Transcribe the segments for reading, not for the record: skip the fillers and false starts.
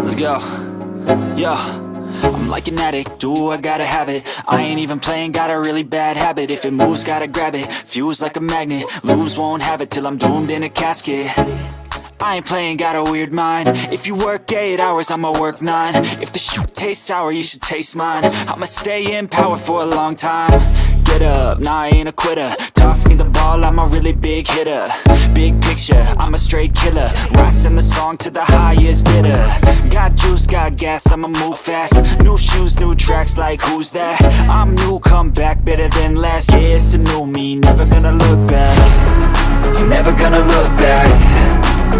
Let's go. Yo, I'm like an addict, ooh, I gotta have it. I ain't even playing, got a really bad habit. If it moves, gotta grab it, fuse like a magnet. Lose, won't have it till I'm doomed in a casket. I ain't playing, got a weird mind. If you work 8 hours, I'ma work 9. If the shoot tastes sour, you should taste mine. I'ma stay in power for a long time. Get up, nah, I ain't a quitter. Toss me the ball, I'm a really big hitter. Big picture, I'm a straight killer. Rising the song to the highest bidder. Got juice, got gas, I'ma move fast. New shoes, new tracks, like who's that? I'm new, come back, better than last. Yeah, it's a new me, never gonna look back. I'm never gonna look back.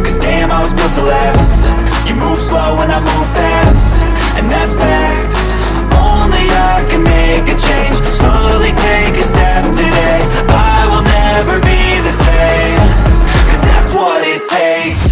Cause damn, I was built to last. You move slow and I move fast, and that's facts. Only I can make a change. Slowly take a step today. I will never be the same. Cause that's what it takes.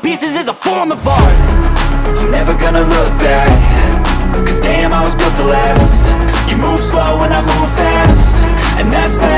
Pieces is a form of art. I'm never gonna look back. Cause damn, I was built to last. You move slow and I move fast, and that's fast.